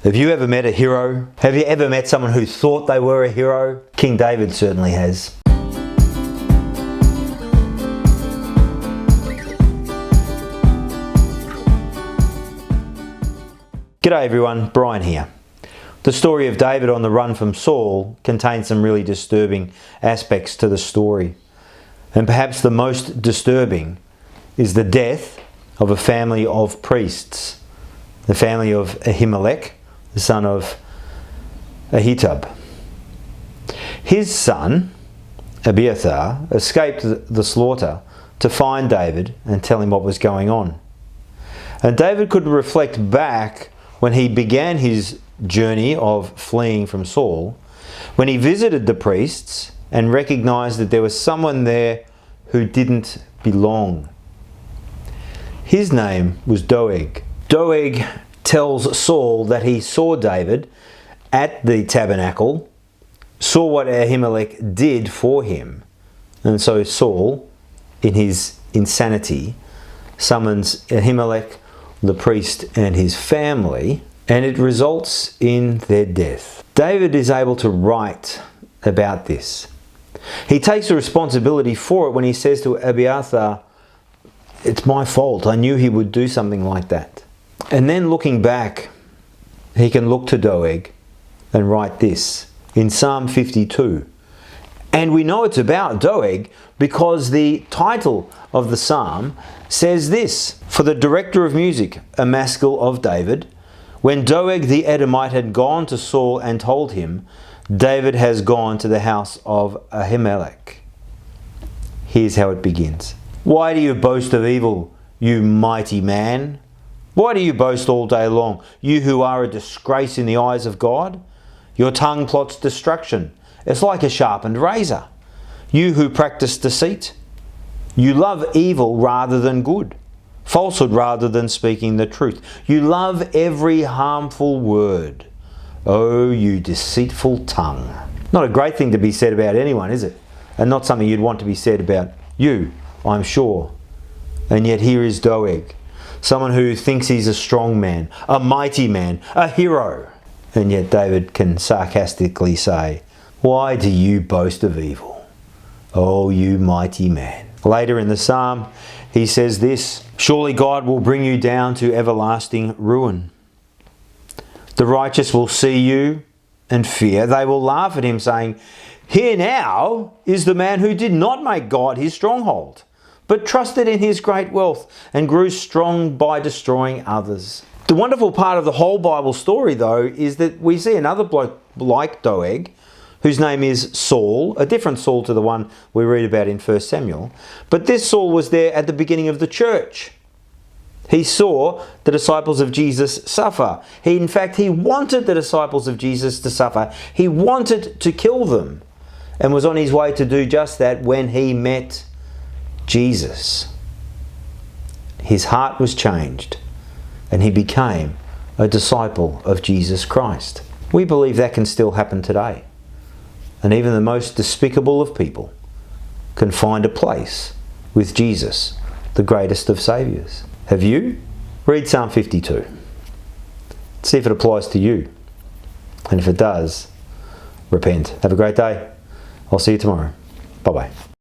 Have you ever met a hero? Have you ever met someone who thought they were a hero? King David certainly has. G'day everyone, Brian here. The story of David on the run from Saul contains some really disturbing aspects to the story. And perhaps the most disturbing is the death of a family of priests. The family of Ahimelech, the son of Ahitub. His son, Abiathar, escaped the slaughter to find David and tell him what was going on. And David could reflect back when he began his journey of fleeing from Saul, when he visited the priests and recognized that there was someone there who didn't belong. His name was Doeg. Doeg tells Saul that he saw David at the tabernacle, saw what Ahimelech did for him. And so Saul, in his insanity, summons Ahimelech, the priest, and his family, and it results in their death. David is able to write about this. He takes the responsibility for it when he says to Abiathar, "It's my fault. I knew he would do something like that." And then looking back, he can look to Doeg and write this in Psalm 52. And we know it's about Doeg because the title of the psalm says this: "For the director of music, a maskil of David, when Doeg the Edomite had gone to Saul and told him, David has gone to the house of Ahimelech." Here's how it begins. "Why do you boast of evil, you mighty man? Why do you boast all day long, you who are a disgrace in the eyes of God? Your tongue plots destruction. It's like a sharpened razor. You who practice deceit. You love evil rather than good, falsehood rather than speaking the truth. You love every harmful word. Oh, you deceitful tongue." Not a great thing to be said about anyone, is it? And not something you'd want to be said about you, I'm sure. And yet here is Doeg, someone who thinks he's a strong man, a mighty man, a hero. And yet David can sarcastically say, "Why do you boast of evil, oh you mighty man?" Later in the psalm, he says this: "Surely God will bring you down to everlasting ruin. The righteous will see you and fear. They will laugh at him, saying, 'Here now is the man who did not make God his stronghold, but trusted in his great wealth and grew strong by destroying others.'" The wonderful part of the whole Bible story, though, is that we see another bloke like Doeg, whose name is Saul, a different Saul to the one we read about in 1 Samuel. But this Saul was there at the beginning of the church. He saw the disciples of Jesus suffer. In fact, he wanted the disciples of Jesus to suffer. He wanted to kill them and was on his way to do just that when he met Jesus. His heart was changed and he became a disciple of Jesus Christ. We believe that can still happen today. And even the most despicable of people can find a place with Jesus, the greatest of saviours. Have you? Read Psalm 52. See if it applies to you. And if it does, repent. Have a great day. I'll see you tomorrow. Bye-bye.